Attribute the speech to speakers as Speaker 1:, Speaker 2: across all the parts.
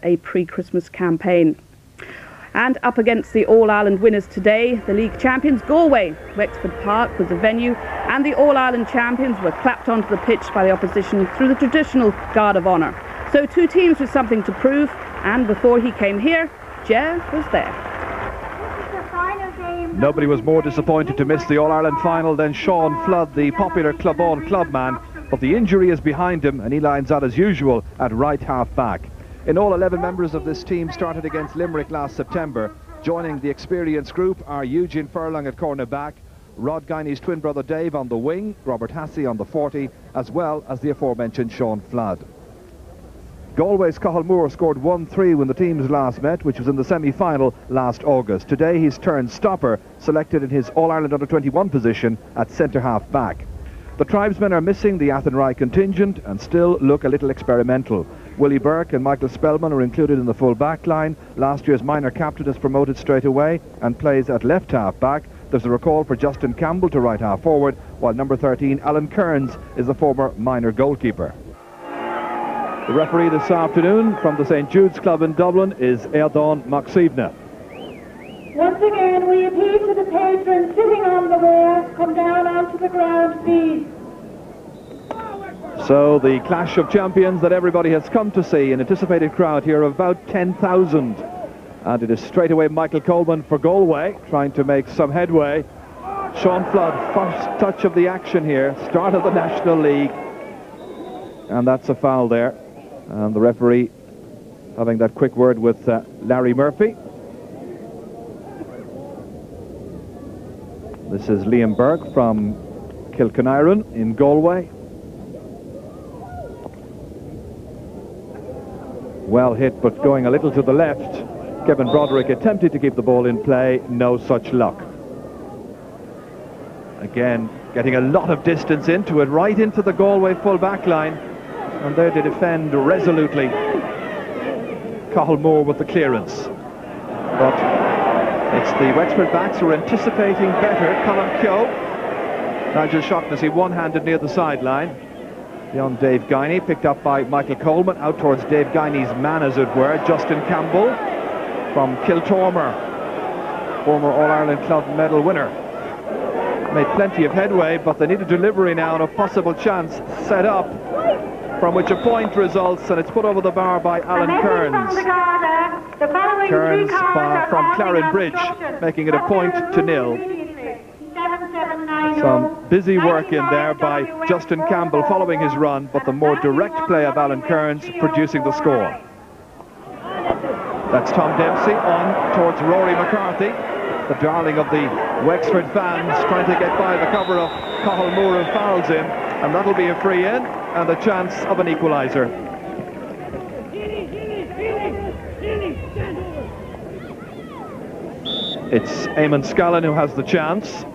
Speaker 1: a pre-Christmas campaign. And up against the All-Ireland winners today, the league champions Galway. Wexford Park was the venue, and the All-Ireland champions were clapped onto the pitch by the opposition through the traditional Guard of Honour. So two teams with something to prove, and before he came here, Ger was there.
Speaker 2: Nobody was more disappointed to miss the All-Ireland final than Sean Flood, the popular Clubón clubman, but the injury is behind him and he lines out as usual at right half-back. In all, 11 members of this team started against Limerick last September. Joining the experienced group are Eugene Furlong at corner-back, Rod Guiney's twin brother Dave on the wing, Robert Hassey on the 40, as well as the aforementioned Sean Flood. Galway's Cathal Moore scored 1-3 when the teams last met, which was in the semi-final last August. Today he's turned stopper, selected in his All-Ireland under-21 position at centre-half-back. The tribesmen are missing the Athenry contingent and still look a little experimental. Willie Burke and Michael Spellman are included in the full back line. Last year's minor captain is promoted straight away and plays at left half back. There's a recall for Justin Campbell to right half forward, while number 13 Alan Kearns is the former minor goalkeeper. The referee this afternoon from the St Jude's Club in Dublin is Erdon Maksivna.
Speaker 3: Once again we appeal to the patrons sitting on the wall, come down onto the ground please.
Speaker 2: So the clash of champions that everybody has come to see, an anticipated crowd here of about 10,000. And it is straight away Michael Coleman for Galway, trying to make some headway. Sean Flood, first touch of the action here, start of the National League. And that's a foul there. And the referee having that quick word with Larry Murphy. This is Liam Burke from Kilkennyron in Galway. Well hit, but going a little to the left. Kevin Broderick attempted to keep the ball in play, no such luck. Again, getting a lot of distance into it, right into the Galway full back line. And there to defend resolutely. Cathal Moore with the clearance. But it's the Wexford backs who are anticipating better. Colin Keogh. Nigel Shaughnessy one-handed near the sideline. Beyond Dave Guiney, picked up by Michael Coleman, out towards Dave Guiney's man, as it were, Justin Campbell from Kiltormer, former All-Ireland Club medal winner. Made plenty of headway, but they need a delivery now and a possible chance set up, from which a point results, and it's put over the bar by Alan Kearns. Kearns from Claren Bridge, making it a 1-0. Some busy work in there by Justin Campbell following his run, but the more direct play of Alan Kearns producing the score. That's Tom Dempsey on towards Rory McCarthy, the darling of the Wexford fans, trying to get by the cover of Cathal Moore, who fouls him, and that'll be a free in and a chance of an equaliser. It's Eamon Scallon who has the chance.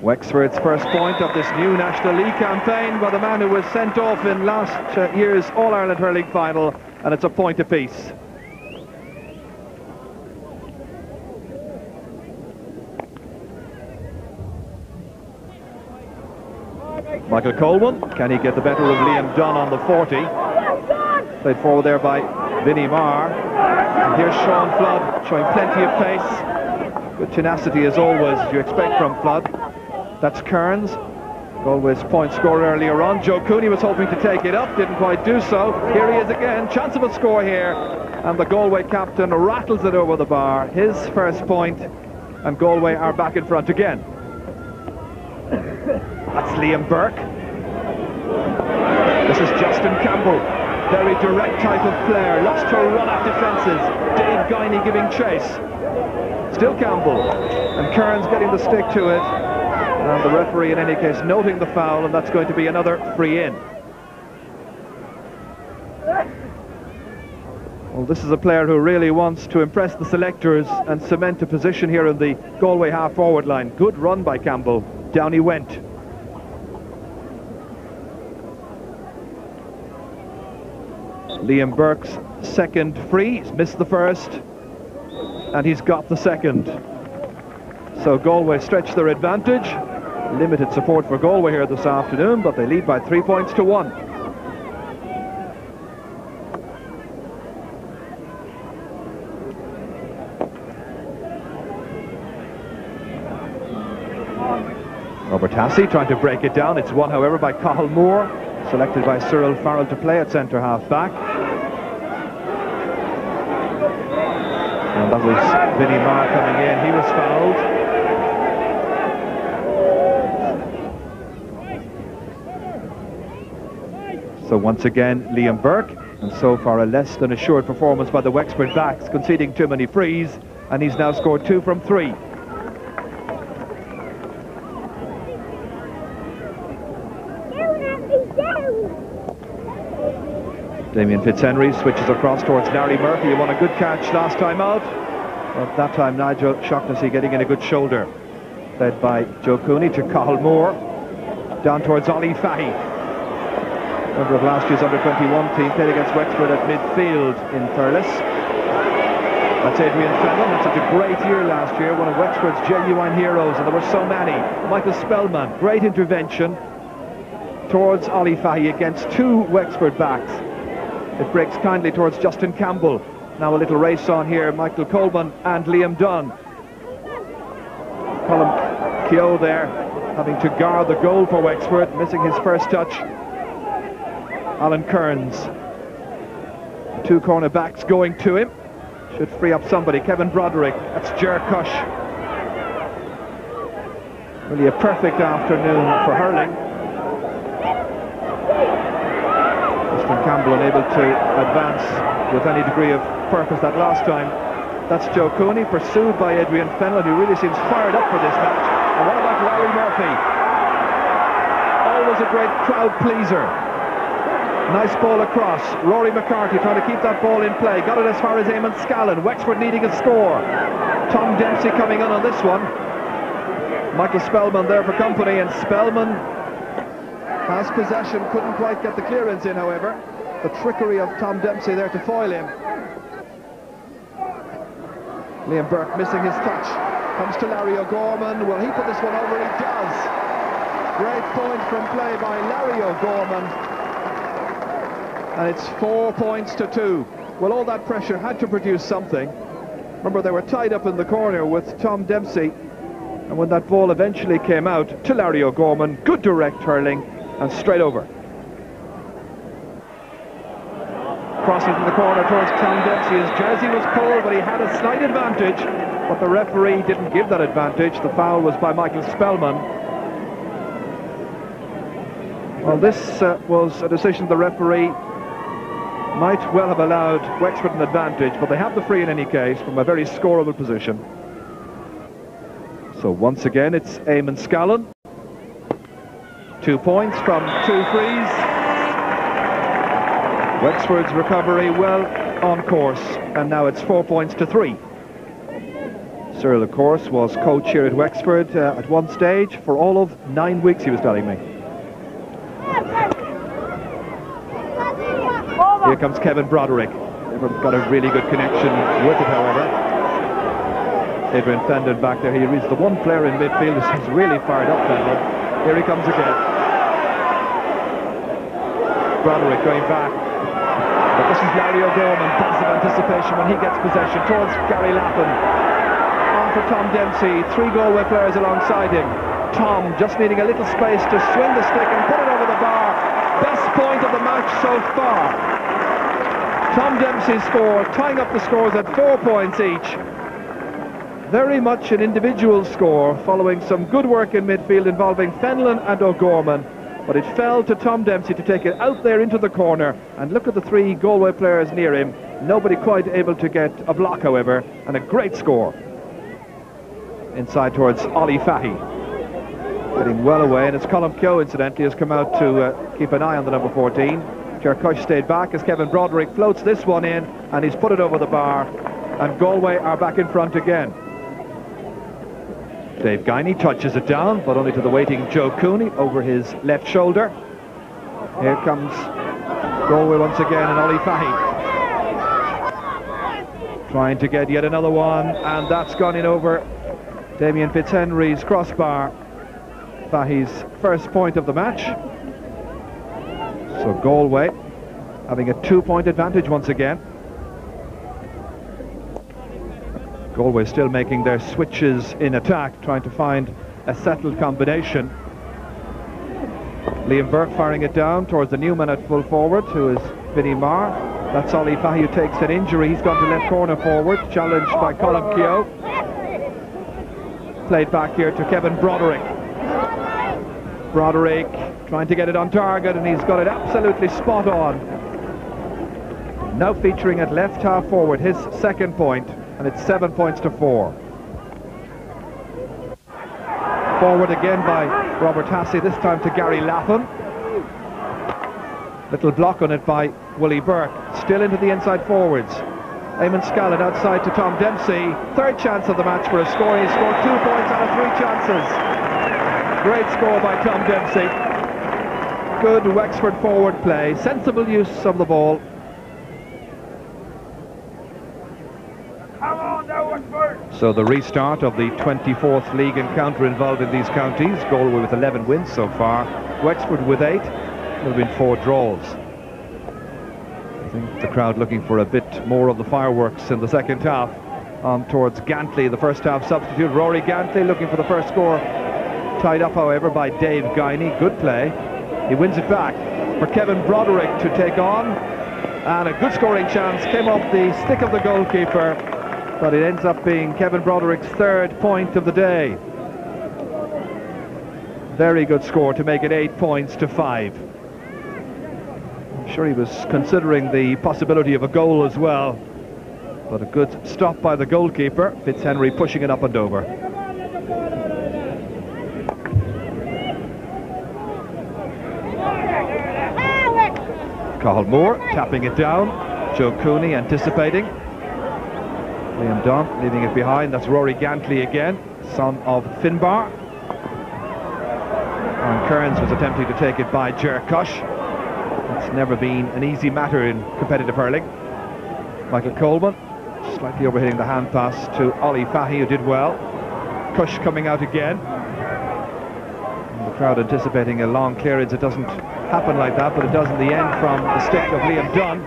Speaker 2: Wexford's first point of this new National League campaign by the man who was sent off in last year's All-Ireland Hurling final, and it's a point apiece. Michael Coleman, can he get the better of Liam Dunn on the 40? Played forward there by Vinnie Marr. And here's Sean Flood showing plenty of pace. Good tenacity as always, as you expect from Flood. That's Kearns, Galway's point scorer earlier on. Joe Cooney was hoping to take it up, didn't quite do so. Here he is again, chance of a score here. And the Galway captain rattles it over the bar. His first point, and Galway are back in front again. That's Liam Burke. This is Justin Campbell. Very direct type of player. Lost to run at defences. Dave Guiney giving chase. Still Campbell. And Kearns getting the stick to it. And the referee in any case noting the foul, and that's going to be another free in. Well, this is a player who really wants to impress the selectors and cement a position here in the Galway half-forward line. Good run by Campbell. Down he went. Liam Burke's second free. He's missed the first, and he's got the second. So Galway stretch their advantage. Limited support for Galway here this afternoon, but they lead by 3 points to 1. Obertassi trying to break it down. It's won, however, by Cathal Moore, selected by Cyril Farrell to play at centre half back. And that was Vinnie Marr coming in. He was fouled. So once again, Liam Burke, and so far a less than assured performance by the Wexford backs, conceding too many frees, and he's now scored 2 from 3. Damien Fitzhenry switches across towards Larry Murphy, who won a good catch last time out, but that time Nigel Shaughnessy getting in a good shoulder, led by Joe Cooney to Cathal Moore, down towards Ollie Fahy, member of last year's under-21 team, played against Wexford at midfield in Thurles. That's Adrian Fenlon. Had such a great year last year, one of Wexford's genuine heroes, and there were so many. Michael Spellman, great intervention towards Ollie Fahy against 2 Wexford backs. It breaks kindly towards Justin Campbell. Now a little race on here, Michael Coleman and Liam Dunn. Colm Keogh there, having to guard the goal for Wexford, missing his first touch. Alan Kearns. 2 corner backs going to him. Should free up somebody. Kevin Broderick. That's Ger Cush. Really a perfect afternoon for hurling. Justin Campbell unable to advance with any degree of purpose that last time. That's Joe Cooney, pursued by Adrian Fenlon, who really seems fired up for this match. And what about Larry Murphy? Always a great crowd pleaser. Nice ball across. Rory McCarthy trying to keep that ball in play. Got it as far as Eamon Scallon. Wexford needing a score. Tom Dempsey coming on this one. Michael Spellman there for company, and Spellman has possession. Couldn't quite get the clearance in, however. The trickery of Tom Dempsey there to foil him. Liam Burke missing his touch. Comes to Larry O'Gorman. Will he put this one over? He does. Great point from play by Larry O'Gorman. And it's 4 points to 2. Well, all that pressure had to produce something. Remember, they were tied up in the corner with Tom Dempsey. And when that ball eventually came out to Larry O'Gorman, good direct hurling and straight over. Crossing from the corner towards Tom Dempsey. His jersey was pulled, but he had a slight advantage. But the referee didn't give that advantage. The foul was by Michael Spellman. Well, this was a decision the referee might well have allowed Wexford an advantage, but they have the free in any case from a very scoreable position. So once again it's Eamon Scallon. 2 points from 2 frees. Wexford's recovery well on course, and now it's 4 points to 3. Cyril, of course, was coach here at Wexford at one stage for all of 9 weeks, he was telling me. Here comes Kevin Broderick. Never got a really good connection with it, however. Adrian Fenlon back there. He is the one player in midfield who seems really fired up, Fenlon. Here he comes again. Broderick going back. But this is Larry O'Gorman. Buzz of anticipation when he gets possession towards Gary Lappin. On for Tom Dempsey. 3 Galway players alongside him. Tom just needing a little space to swing the stick and put it over the bar. Best point of the match so far. Tom Dempsey's score, tying up the scores at 4 points each. Very much an individual score, following some good work in midfield involving Fenlon and O'Gorman. But it fell to Tom Dempsey to take it out there into the corner. And look at the 3 Galway players near him. Nobody quite able to get a block, however. And a great score. Inside towards Ollie Fahy. Getting well away, and it's Colm Keogh, incidentally, has come out to keep an eye on the number 14. Ger Cush stayed back as Kevin Broderick floats this one in, and he's put it over the bar, and Galway are back in front again. Dave Guiney touches it down, but only to the waiting Joe Cooney over his left shoulder. Here comes Galway once again, and Ollie Fahy trying to get yet another one, and that's gone in over Damien Fitzhenry's crossbar. Fahy's first point of the match. So Galway having a 2-point advantage once again. Galway still making their switches in attack, trying to find a settled combination. Liam Burke firing it down towards the new man at full forward, who is Vinnie Marr. That's Ollie Fahy, who takes an injury. He's gone to left corner forward, challenged by Colm Keogh. Played back here to Kevin Broderick. Broderick trying to get it on target, and he's got it absolutely spot on. Now featuring at left half forward, his second point, and it's 7 points to 4. Forward again by Robert Hassey, this time to Gary Lapham. Little block on it by Willie Burke. Still into the inside forwards. Eamon Scallon outside to Tom Dempsey. Third chance of the match for a score. He scored 2 points out of 3 chances. Great score by Tom Dempsey. Good Wexford forward play. Sensible use of the ball. So the restart of the 24th league encounter involved in these counties. Galway with 11 wins so far. Wexford with 8. There have been 4 draws. I think the crowd looking for a bit more of the fireworks in the second half. On towards Gantley, the first half substitute. Rory Gantley looking for the first score. Tied up, however, by Dave Guiney. Good play. He wins it back for Kevin Broderick to take on. And a good scoring chance came off the stick of the goalkeeper. But it ends up being Kevin Broderick's 3rd point of the day. Very good score to make it 8 points to 5. I'm sure he was considering the possibility of a goal as well. But a good stop by the goalkeeper. Fitzhenry pushing it up and over. Cathal Moore tapping it down. Joe Cooney anticipating. Liam Dunn leaving it behind. That's Rory Gantley again, son of Finbar. Aaron Kearns was attempting to take it by Ger Cush. It's never been an easy matter in competitive hurling. Michael Coleman slightly overhitting the hand pass to Ollie Fahy, who did well. Cush coming out again. And the crowd anticipating a long clearance. It doesn't happen like that, but it does in the end from the stick of Liam Dunn.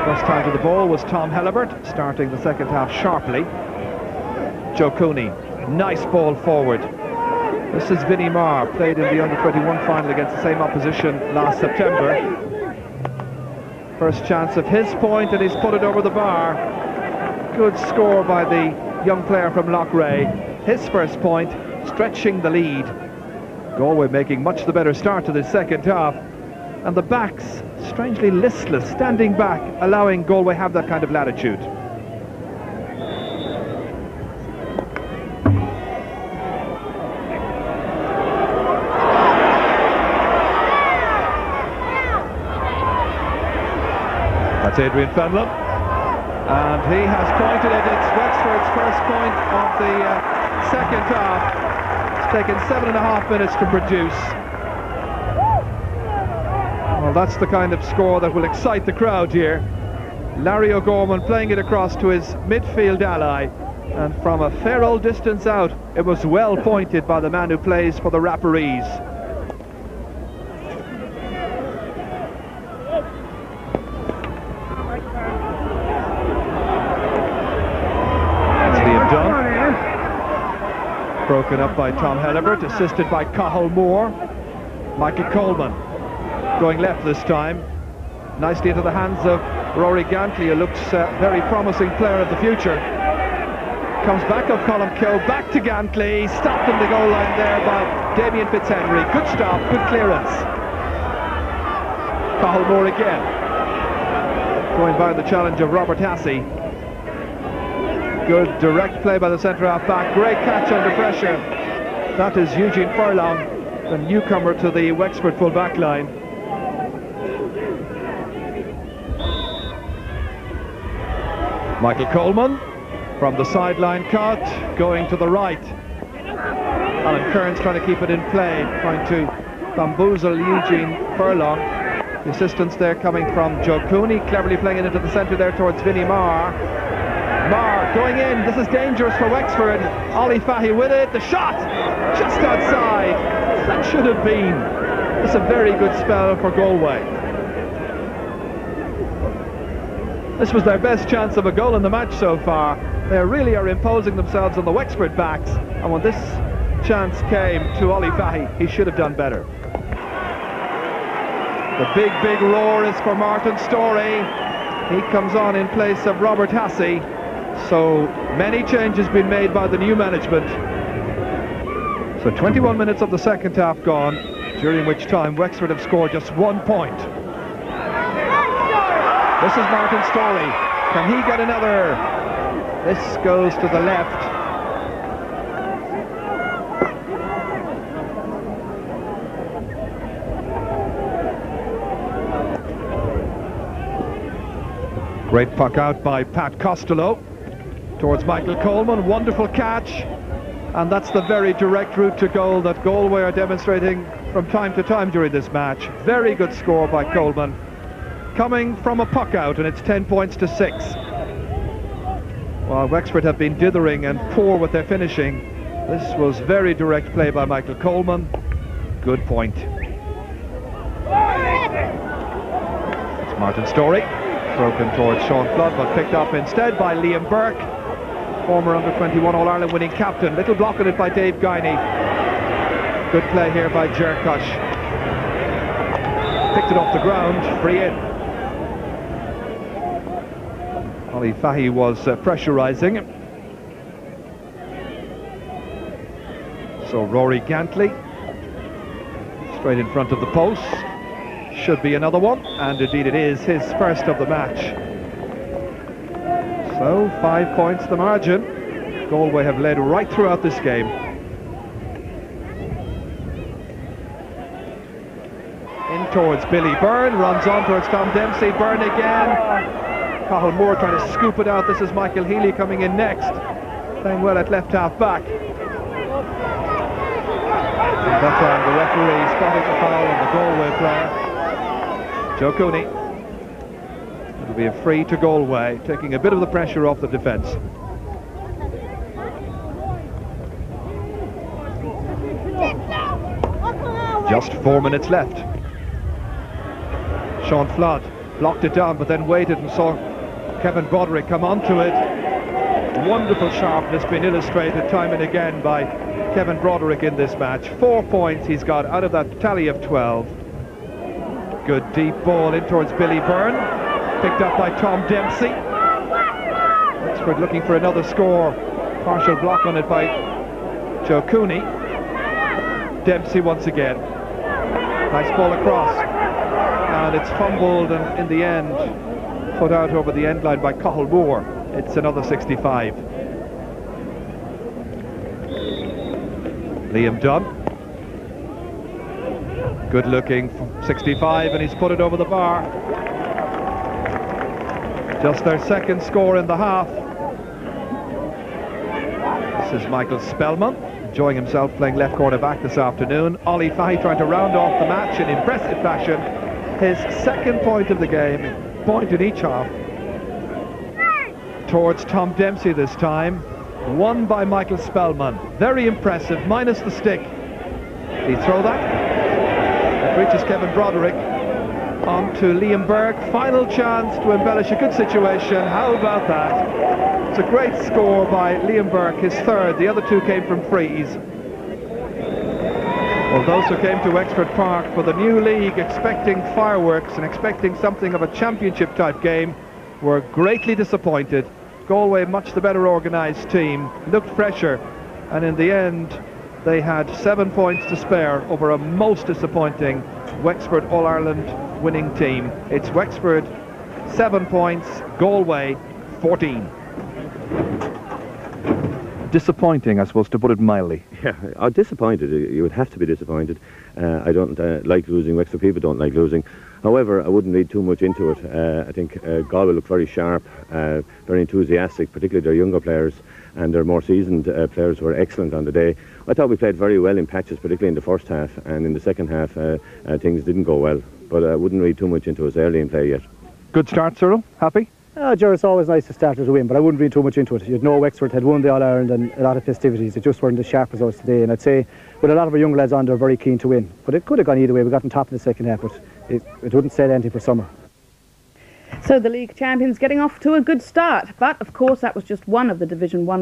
Speaker 2: First time to the ball was Tom Helibert, starting the second half sharply. Joe Cooney, nice ball forward. This is Vinnie Marr, played in the under-21 final against the same opposition last September. First chance of his point, and he's put it over the bar. Good score by the young player from Loughrea. His first point, stretching the lead. Galway making much the better start to the second half. And the backs strangely listless, standing back, allowing Galway have that kind of latitude. That's Adrian Fenlon, and he has pointed it. It's Wexford's first point of the second half. It's taken 7.5 minutes to produce. Well, that's the kind of score that will excite the crowd here. Larry O'Gorman playing it across to his midfield ally, and from a fair old distance out, it was well pointed by the man who plays for the Rapparees. That's Liam Dunn. Broken up by Tom Helibert, assisted by Cathal Moore. Michael Coleman going left this time, nicely into the hands of Rory Gantley, who looks very promising player of the future. Comes back of Colm Keogh, back to Gantley, stopped in the goal line there by Damien Fitzhenry. Good stop, good clearance. Cathal Moore again, going by the challenge of Robert Hassey. Good direct play by the centre half back, great catch under pressure. That is Eugene Furlong, the newcomer to the Wexford full back line. Michael Coleman from the sideline cut, going to the right. Alan Kearns trying to keep it in play, trying to bamboozle Eugene Furlong. The assistance there coming from Joe Cooney, cleverly playing it into the centre there towards Vinnie Marr. Marr going in, this is dangerous for Wexford. Ollie Fahy with it, the shot just outside. That should have been. It's a very good spell for Galway. This was their best chance of a goal in the match so far. They really are imposing themselves on the Wexford backs, and when this chance came to Ollie Fahy, he should have done better. The big roar is for Martin Storey. He comes on in place of Robert Hassey. So many changes been made by the new management. So 21 minutes of the second half gone, during which time Wexford have scored just 1 point. This is Martin Storey. Can he get another? This goes to the left. Great puck out by Pat Costello towards Michael Coleman. Wonderful catch. And that's the very direct route to goal that Galway are demonstrating from time to time during this match. Very good score by Coleman. Coming from a puck out, and it's 10 points to 6. While Wexford have been dithering and poor with their finishing, this was very direct play by Michael Coleman. Good point. It's Martin Storey. Broken towards Sean Flood, but picked up instead by Liam Burke, former under-21 All-Ireland winning captain. Little block on it by Dave Guiney. Good play here by Jerkush. Picked it off the ground, free in. Ollie Fahy was pressurising. So Rory Gantley, straight in front of the post. Should be another one, and indeed it is, his first of the match. So 5 points the margin. Galway have led right throughout this game. In towards Billy Byrne, runs on towards Tom Dempsey. Byrne again. Cathal Moore trying to scoop it out. This is Michael Healy coming in next, playing well at left half back. And that time the referee spotted the foul on the Galway player, Joe Cooney. It'll be a free to Galway, taking a bit of the pressure off the defence. Just 4 minutes left. Sean Flood blocked it down, but then waited and saw Kevin Broderick come onto it. Wonderful sharpness being illustrated time and again by Kevin Broderick in this match. 4 points he's got out of that tally of 12. Good deep ball in towards Billy Byrne, picked up by Tom Dempsey. Wexford looking for another score. Partial block on it by Joe Cooney. Dempsey once again. Nice ball across, and it's fumbled, and in the end put out over the end line by Cathal Moore. It's another 65. Liam Dunn, good looking, 65, and he's put it over the bar. Just their second score in the half. This is Michael Spellman, enjoying himself playing left corner back this afternoon. Ollie Fahy trying to round off the match in impressive fashion. His second point of the game, point in each half. Towards Tom Dempsey this time. Won by Michael Spellman. Very impressive, minus the stick. Did he throw that? It reaches Kevin Broderick. On to Liam Burke. Final chance to embellish a good situation. How about that? It's a great score by Liam Burke, his third. The other two came from frees. Well, those who came to Wexford Park for the new league expecting fireworks and expecting something of a championship type game were greatly disappointed. Galway, much the better organised team, looked fresher, and in the end they had 7 points to spare over a most disappointing Wexford All-Ireland winning team. It's Wexford 7 points, Galway 14. Disappointing, I suppose, to put it mildly.
Speaker 4: Yeah, disappointed. You would have to be disappointed. I don't like losing. Wexford people don't like losing. However, I wouldn't read too much into it. I think Galway looked very sharp, very enthusiastic, particularly their younger players, and their more seasoned players were excellent on the day. I thought we played very well in patches, particularly in the first half, and in the second half things didn't go well. But I wouldn't read too much into us early in play yet.
Speaker 2: Good start, Cyril. Happy?
Speaker 5: Ger, it's always nice to start with a win, but I wouldn't read too much into it. You'd know Wexford had won the All-Ireland and a lot of festivities. It just weren't as sharp as us today, and I'd say with a lot of our young lads on, they're very keen to win. But it could have gone either way. We got on top in the second half, but it wouldn't say anything for summer.
Speaker 1: So the league champions getting off to a good start, but of course that was just one of the Division 1